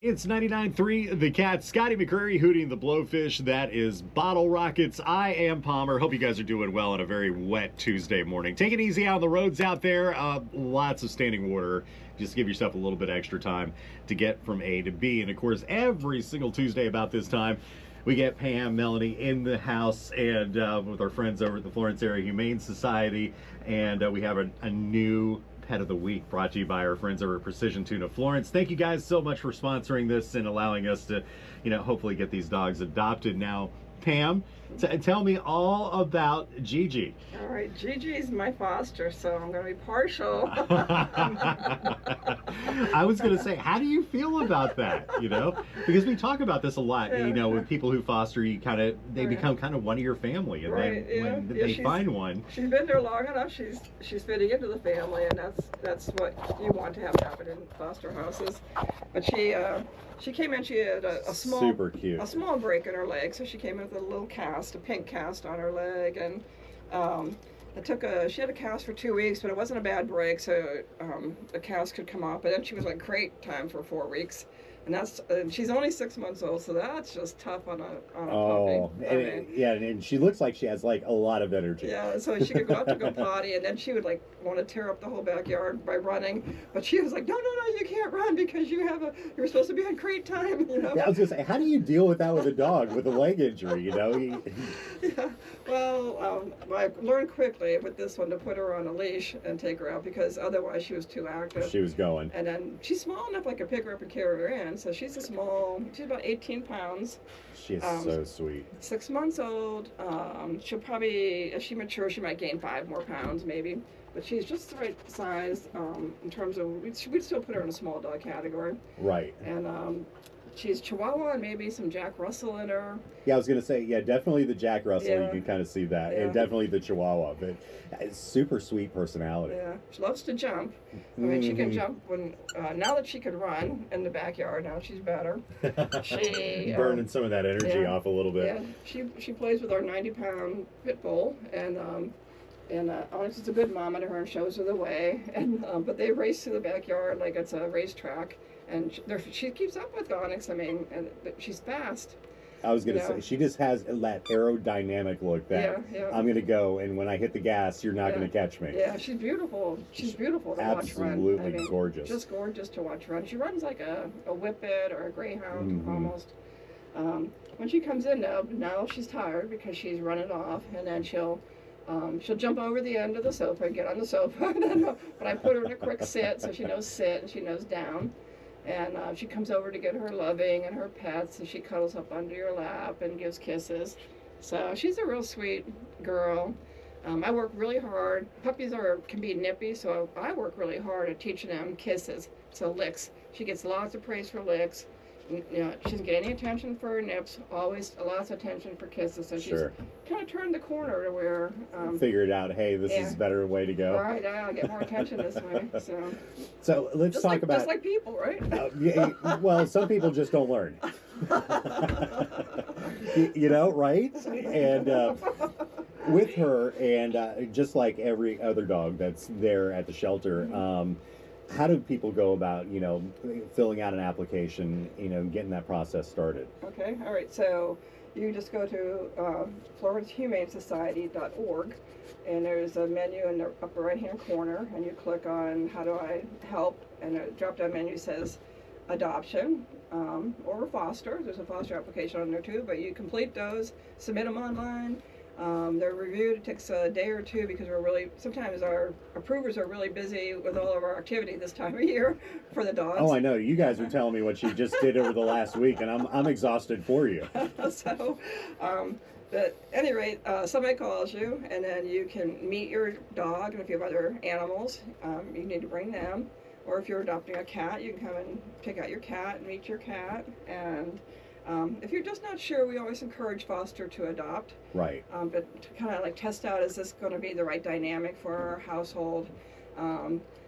It's 99.3 The Cat, Scotty McCreary hooting the blowfish. That is Bottle Rockets. I am Palmer. Hope you guys are doing well on a very wet Tuesday morning. Take it easy out on the roads out there. Lots of standing water. Just give yourself a little bit extra time to get from A to B. And of course, every single Tuesday about this time, we get Pam, Melanie in the house, and with our friends over at the Florence Area Humane Society. And we have a new Pet of the Week brought to you by our friends over at Precision Tuna Florence. Thank you guys so much for sponsoring this and allowing us to, hopefully get these dogs adopted. Now, Pam, tell me all about Gigi. All right, Gigi's my foster, so I'm going to be partial. I was going to say, how do you feel about that? Because we talk about this a lot. Yeah. With people who foster, they become kind of one of your family, and right, then when they find one, she's been there long enough. She's fitting into the family, and that's what you want to have happen in foster houses. But she came in. She had a small, super cute, a small break in her leg, so she came in with a little cast, a pink cast on her leg, and she had a cast for 2 weeks, but it wasn't a bad break, so the cast could come off. But then she was like great time for 4 weeks, and she's only 6 months old, so that's just tough on a puppy. And she looks like she has like a lot of energy. Yeah, so she could go out to go potty, and then she would like want to tear up the whole backyard by running, but she was like, no, you can't run because you're supposed to be on crate time. Yeah, I was gonna say, how do you deal with that with a dog with a leg injury? Yeah, well, I learned quickly with this one to put her on a leash and take her out, because otherwise she was too active. She was going. And then she's small enough I could pick her up and carry her in. So she's about 18 pounds. She's so sweet. 6 months old. She'll probably, as she matures, she might gain 5 more pounds maybe. But she's just the right size in terms of, we'd still put her in a small dog category. Right. And she's Chihuahua and maybe some Jack Russell in her. Yeah, I was going to say, definitely the Jack Russell. Yeah. You can kind of see that. Yeah. And definitely the Chihuahua. But it's super sweet personality. Yeah, she loves to jump. I mean, she can jump now that she could run in the backyard. Now she's better. She burning some of that energy off a little bit. Yeah, she plays with our 90-pound pit bull, and Onyx is a good mama to her and shows her the way. And but they race through the backyard like it's a racetrack, and she keeps up with Onyx. I mean, but she's fast. I was going to say, she just has that aerodynamic look that I'm going to go, and when I hit the gas, you're not going to catch me. Yeah, she's beautiful. She's beautiful to watch run. Absolutely gorgeous. Just gorgeous to watch run. She runs like a whippet or a greyhound almost. When she comes in now she's tired because she's running off, and then she'll jump over the end of the sofa and get on the sofa. But I put her in a quick sit, so she knows sit and she knows down. And she comes over to get her loving and her pets, and she cuddles up under your lap and gives kisses. So she's a real sweet girl. I work really hard. Puppies can be nippy, so I work really hard at teaching them kisses, so licks. She gets lots of praise for licks. She doesn't get any attention for her nips, always lots of attention for kisses. So she's kind of turned the corner to where... figured out, hey, this is a better way to go. All right, I'll get more attention this way. So let's talk about... Just like people, right? Well, some people just don't learn. Right? And with her, and just like every other dog that's there at the shelter, how do people go about, filling out an application, getting that process started? Okay, all right. So you just go to FlorenceHumaneSociety.org, and there's a menu in the upper right-hand corner, and you click on How Do I Help, and a drop-down menu says Adoption or Foster. There's a foster application on there too, but you complete those, submit them online. They're reviewed. It takes a day or two because sometimes our approvers are really busy with all of our activity this time of year for the dogs. Oh, I know. You guys were telling me what you just did over the last week, and I'm exhausted for you. So, but at any rate, somebody calls you, and then you can meet your dog, and if you have other animals, you need to bring them. Or if you're adopting a cat, you can come and pick out your cat and meet your cat. And if you're just not sure, we always encourage foster to adopt. Right. But to kind of like test out, is this going to be the right dynamic for our household?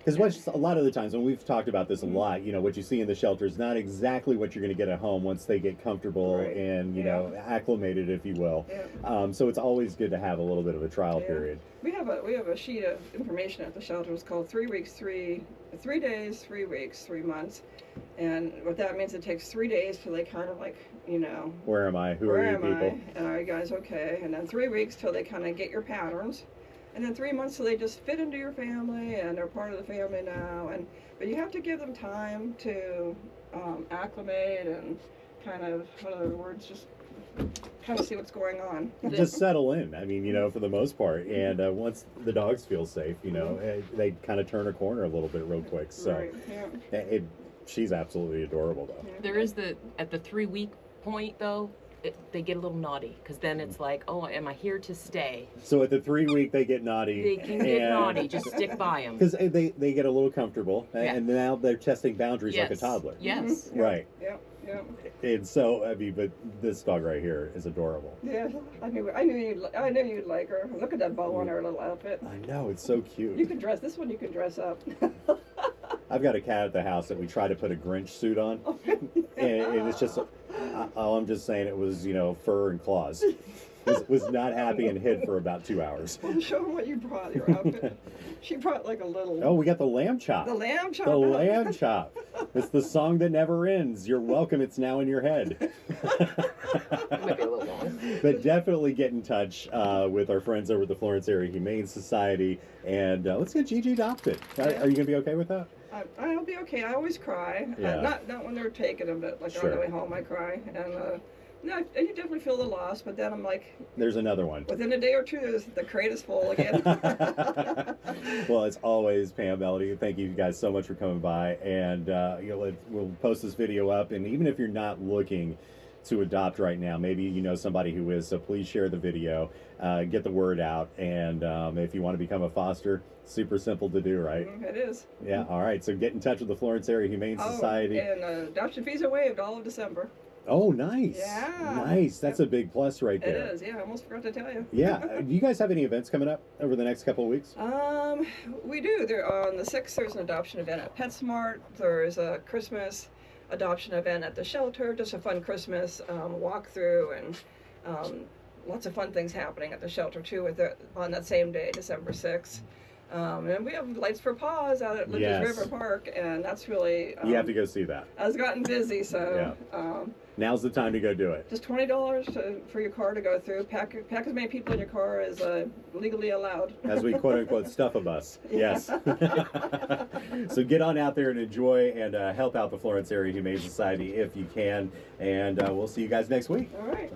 Because a lot of the times when we've talked about this a lot, what you see in the shelter is not exactly what you're going to get at home once they get comfortable and acclimated, if you will. Yeah. So it's always good to have a little bit of a trial period. We have a sheet of information at the shelter. It's called 3 Weeks, 3 3 days, 3 weeks, 3 months. And what that means, it takes 3 days till they kind of like, where am I? Who are you people? And are you guys okay? And then 3 weeks till they kind of get your patterns. And then 3 months till they just fit into your family and they're part of the family now. But you have to give them time to acclimate and kind of, what are the words, just kind of see what's going on. Just settle in. I mean, for the most part. And once the dogs feel safe, they kind of turn a corner a little bit real quick. So Right, yeah. She's absolutely adorable, though. Yeah. There is at the 3-week point though, they get a little naughty because then it's like, oh, am I here to stay? So at the 3-week, they get naughty. They can get naughty. Just stick by them. Because they get a little comfortable, Yeah. and now they're testing boundaries like a Yes. toddler. Yes. Mhm. Right. Yeah, yeah. And so, I mean, but this dog right here is adorable. Yeah, I knew you'd like her. Look at that bow on her little outfit. I know, it's so You cute. can dress this one. You can dress up. I've got a cat at the house that we try to put a Grinch suit on, and it's just, all I'm just saying, it was, fur and claws. Was not happy and hid for about 2 hours. Well, show her what you brought. Your outfit. She brought like a little. Oh, we got the lamb chop. The lamb chop. The lamb chop. It's the song that never ends. You're welcome. It's now in your head. It might be a little long. But definitely get in touch with our friends over at the Florence Area Humane Society, and let's get Gigi adopted. Are you going to be okay with that? I'll be okay. I always cry. Yeah. Not when they're taking them, but like on Sure. the way home, I cry. And no, you definitely feel the loss. But then I'm like, There's another one. within a day or two, the crate is full again. Well, it's always Pam, Melody. Thank you guys so much for coming by, and we'll post this video up. And even if you're not looking to adopt right now, maybe you know somebody who is, so please share the video, get the word out, and if you want to become a foster, super simple to do, right? It is. Yeah. All right, so get in touch with the Florence Area Humane Society. And adoption fees are waived all of December. Oh, nice. Yeah. Nice. That's a big plus right It there. is. Yeah, I almost forgot to tell you. Yeah. Do you guys have any events coming up over the next couple of weeks? We do. There on the 6th, there's an adoption event at PetSmart. There's a Christmas adoption event at the shelter. Just a fun Christmas walkthrough and lots of fun things happening at the shelter too. On that same day, December 6th. And we have Lights for Paws out at Linda's Yes. River Park, and that's really. You have to go see that. I've gotten busy, so. Now's the time to go do it. Just $20 for your car to go through. Pack as many people in your car as legally allowed. As we quote unquote stuff a bus. Yes. So get on out there and enjoy and help out the Florence Area Humane Society if you can. And we'll see you guys next week. All right.